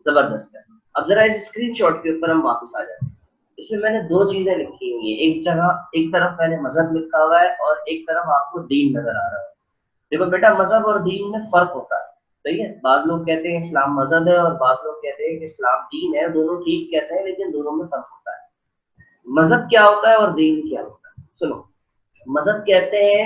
زبردست ہے. اب ذرا اس اسکرین شاٹ کے اوپر ہم واپس آ جاتے ہیں. اس میں نے دو چیزیں لکھی ہوئی ہیں, ایک جگہ ایک طرف میں نے مذہب لکھا ہوا ہے اور ایک طرف آپ کو دین نظر آ رہا ہے. دیکھو بیٹا, مذہب اور دین میں فرق ہوتا ہے, صحیح ہے. بعض لوگ کہتے ہیں اسلام مذہب ہے اور بعض لوگ کہتے ہیں کہ اسلام دین ہے. دونوں ٹھیک کہتے ہیں لیکن دونوں میں فرق ہوتا ہے. مذہب کیا ہوتا ہے اور دین کیا ہوتا ہے؟ سنو, مذہب کہتے ہیں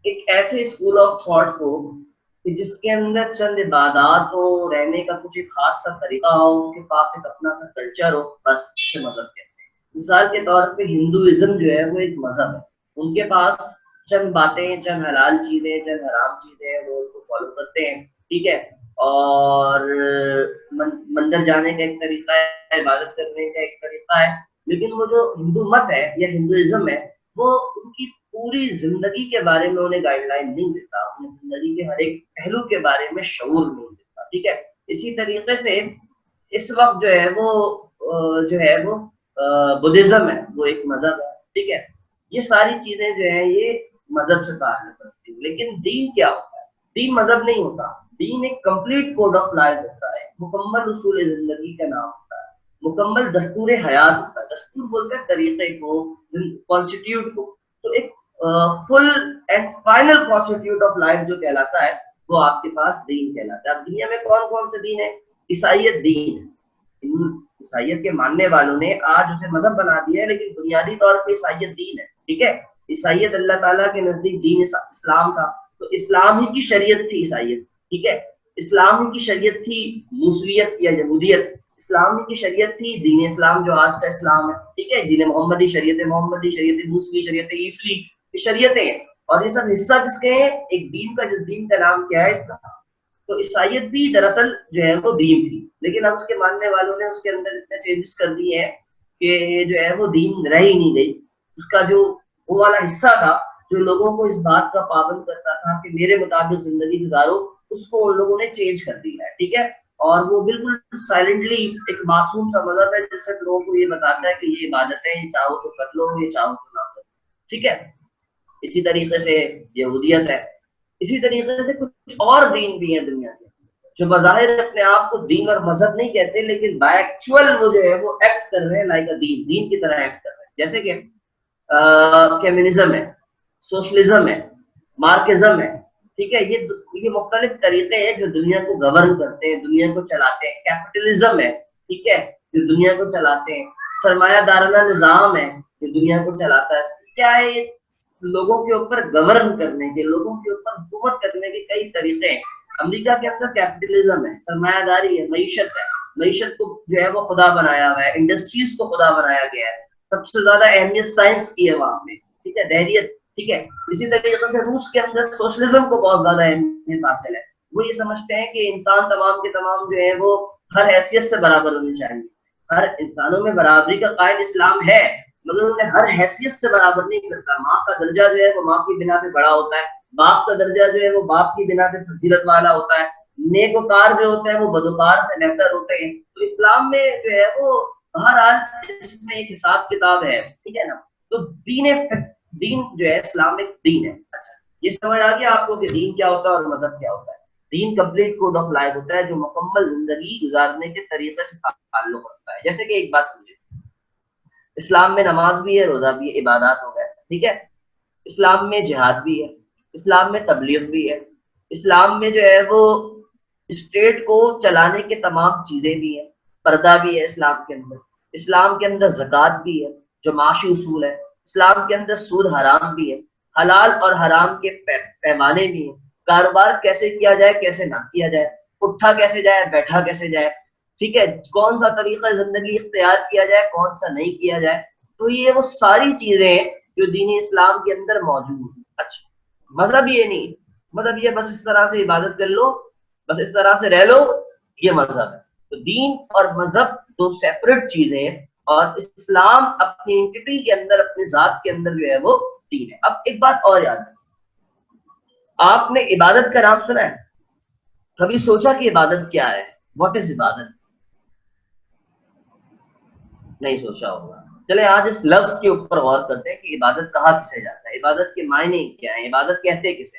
ایک ایسے اسکول آف تھاٹ کو کہ جس کے اندر چند عبادات ہو, رہنے کا کچھ ایک خاص سا طریقہ ہو, اس کے پاس ایک اپنا سا کلچر ہو, بس اسے مذہب کہتے ہیں. مثال کے طور پہ ہندوازم جو ہے وہ ایک مذہب ہے. ان کے پاس چند باتیں, چند حلال چیزیں, چند حرام چیزیں, وہ اس کو فالو کرتے ہیں, ٹھیک ہے. اور مندر جانے کا ایک طریقہ ہے, عبادت کرنے کا ایک طریقہ ہے. لیکن وہ جو ہندو مت ہے یا ہندوازم ہے, وہ ان کی پوری زندگی کے بارے میں انہیں گائیڈ لائن نہیں دیتا, انہیں زندگی کے ہر ایک پہلو کے بارے میں شعور نہیں دیتا, ٹھیک ہے. اسی طریقے سے اس وقت جو ہے وہ بدھزم ہے, وہ ایک مذہب ہے, ٹھیک ہے. یہ ساری چیزیں جو ہیں یہ مذہب سے تعلق رکھتی ہیں. لیکن دین کیا ہوتا ہے؟ دین مذہب نہیں ہوتا. دین ایک کمپلیٹ کوڈ آف لائف ہوتا ہے, مکمل اصول زندگی کا نام ہوتا ہے, مکمل دستور حیات ہوتا ہے. دستور بولتے ہیں طریقے کو, کانسٹیٹیوٹ کو. تو ایک full and final constitute of life جو کہلاتا ہے وہ آپ کے پاس دین کہلاتا ہے. اب دنیا میں کون کون سے دین ہے؟ عیسائیت دین ہے. عیسائیت کے ماننے والوں نے آج اسے مذہب بنا دیا ہے, لیکن بنیادی طور پہ عیسائیت دین ہے, ٹھیک ہے. عیسائیت اللہ تعالیٰ کے نزدیک دین اسلام تھا, تو اسلام ہی کی شریعت تھی عیسائیت, ٹھیک ہے. اسلام ہی کی شریعت تھی موسویت یا یہودیت, اسلام ہی کی شریعت تھی دین اسلام جو آج کا اسلام ہے, ٹھیک ہے. دین محمدی, شریعت محمدی, شریعت موسوی, شریعت عیسوی, شریعتیں ہیں. اور یہ سب حصہ کس کے ہیں؟ ایک دین کا, جس دین کا نام کیا ہے؟ اسلام. تو عیسائیت بھی دراصل جو ہے وہ دین تھی, لیکن اب اس کے ماننے والوں نے اس کے اندر اتنے چینجز کر دیے ہیں کہ جو ہے وہ دین رہ ہی نہیں گئی. اس کا جو وہ والا حصہ تھا جو لوگوں کو اس بات کا پابند کرتا تھا کہ میرے مطابق زندگی گزارو, اس کو ان لوگوں نے چینج کر دیا ہے, ٹھیک ہے. اور وہ بالکل سائلنٹلی ایک معصوم سا مذہب ہے جس سے لوگوں کو یہ بتاتا ہے کہ یہ عبادت ہے, یہ چاہو تو کر لو, یہ چاہو تو نہ کرو, ٹھیک ہے. اسی طریقے سے یہودیت ہے. اسی طریقے سے کچھ اور دین بھی ہیں دنیا کے جو بظاہر اپنے آپ کو دین اور مذہب نہیں کہتے, لیکن بائی ایکچوئل وہ جو ہے وہ ایکٹ کر رہے ہیں لائک اے دین, دین کی طرح ایکٹ کر رہے ہیں. جیسے کہ کمیونزم ہے, سوشلزم ہے, مارکزم ہے, ٹھیک ہے. یہ مختلف طریقے ہیں جو دنیا کو گورن کرتے ہیں, دنیا کو چلاتے ہیں. کیپٹلزم ہے, ٹھیک ہے, جو دنیا کو چلاتے ہیں. سرمایہ دارانہ نظام ہے جو دنیا کو چلاتا ہے. کیا ہے یہ؟ لوگوں کے اوپر گورن کرنے کے, لوگوں کے اوپر حکومت کرنے کے کئی طریقے ہیں. امریکہ کے اندر کیپٹلزم ہے, سرمایہ داری ہے, معیشت ہے. معیشت کو جو ہے وہ خدا بنایا ہوا ہے, انڈسٹریز کو خدا بنایا گیا ہے. سب سے زیادہ اہمیت سائنس کی ہے وہاں پہ, ٹھیک ہے, دہریت, ٹھیک ہے. اسی طریقے سے روس کے اندر سوشلزم کو بہت زیادہ اہمیت حاصل ہے. وہ یہ سمجھتے ہیں کہ انسان تمام کے تمام جو ہے وہ ہر حیثیت سے برابر ہونی چاہیے. ہر انسانوں میں برابری کا قائل اسلام ہے, مگر انہیں ہر حیثیت سے برابر نہیں کرتا. ماں کا درجہ جو ہے وہ ماں کی بنا پہ بڑا ہوتا ہے, باپ کا درجہ جو ہے وہ باپ کی بنا پہ فضیلت والا ہوتا ہے, نیک وکار جو ہوتے ہیں وہ بدوکار سے بہتر ہوتے ہیں. تو اسلام میں جو ہے وہ بہرحال اس میں ایک حساب کتاب ہے, ٹھیک ہے نا. تو دین جو ہے اسلام ایک دین ہے. اچھا, یہ سمجھ آ گیا آپ کو کہ دین کیا ہوتا ہے اور مذہب کیا ہوتا ہے؟ دین کمپلیٹ کوڈ آف لائف ہوتا ہے جو مکمل زندگی گزارنے کے طریقے سے تعلق رکھتا ہے. جیسے کہ ایک بات سمجھے, اسلام میں نماز بھی ہے, روزہ بھی ہے, عبادات ہو گئے, ٹھیک ہے. اسلام میں جہاد بھی ہے, اسلام میں تبلیغ بھی ہے, اسلام میں جو ہے وہ اسٹیٹ کو چلانے کے تمام چیزیں بھی ہیں, پردہ بھی ہے اسلام کے اندر. اسلام کے اندر زکوٰۃ بھی ہے جو معاشی اصول ہے. اسلام کے اندر سود حرام بھی ہے, حلال اور حرام کے پیمانے بھی ہیں. کاروبار کیسے کیا جائے, کیسے نہ کیا جائے, اٹھا کیسے جائے, بیٹھا کیسے جائے, ٹھیک ہے, کون سا طریقہ زندگی اختیار کیا جائے, کون سا نہیں کیا جائے. تو یہ وہ ساری چیزیں ہیں جو دین اسلام کے اندر موجود ہیں. اچھا, مذہب یہ نہیں, مطلب یہ بس اس طرح سے عبادت کر لو, بس اس طرح سے رہ لو, یہ مذہب ہے. تو دین اور مذہب دو سیپریٹ چیزیں ہیں, اور اسلام اپنی انٹیٹی کے اندر, اپنی ذات کے اندر جو ہے وہ دین ہے. اب ایک بات اور یاد ہے, آپ نے عبادت کا نام سنا ہے؟ کبھی سوچا کہ عبادت کیا ہے؟ واٹ از عبادت؟ نہیں سوچا ہوگا. چلے آج اس لفظ کے اوپر غور کرتے ہیں کہ عبادت کہا کسے جاتا ہے, عبادت کے معنی کیا ہے, عبادت کہتے کسے.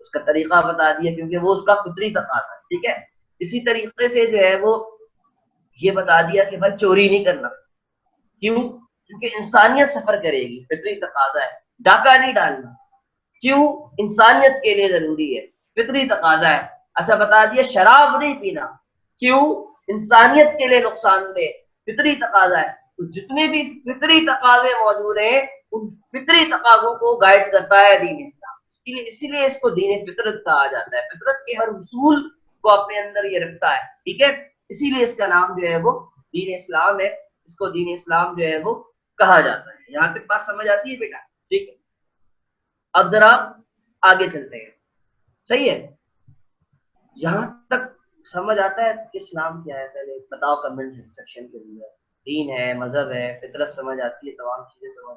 اس کا طریقہ بتا دیا کیونکہ وہ اس کا فطری تقاضا ہے. ٹھیک ہے. اسی طریقے سے جو ہے وہ یہ بتا دیا کہ بھائی چوری نہیں کرنا. کیوں؟ کیونکہ انسانیت سفر کرے گی, فطری تقاضا ہے. ڈاکہ نہیں ڈالنا. کیوں؟ انسانیت کے لیے ضروری ہے, فطری تقاضا ہے. اچھا بتا دیا شراب نہیں پینا. کیوں؟ انسانیت کے لیے نقصان دہ, فطری تقاضا ہے. تو جتنے بھی فطری تقاضے موجود ہیں ان فطری تقاضوں کو گائیڈ کرتا ہے دین اسلام. اسی لیے اس کو دین فطرت کہا جاتا ہے. فطرت کے ہر اصول کو اپنے اندر یہ رکھتا ہے. ٹھیک ہے. اسی لیے اس کا نام جو ہے وہ دین اسلام ہے. اس کو دین اسلام جو ہے وہ کہا جاتا ہے. یہاں تک بات سمجھ آتی ہے بیٹا؟ ٹھیک ہے. اب ذرا آگے چلتے ہیں. صحیح ہے. یہاں تک سمجھ آتا ہے کہ اسلام کیا ہے؟ پہلے بتاؤ کمنٹ سیکشن کے اندر. دین ہے, مذہب ہے, فطرت سمجھ آتی ہے, تمام چیزیں سمجھ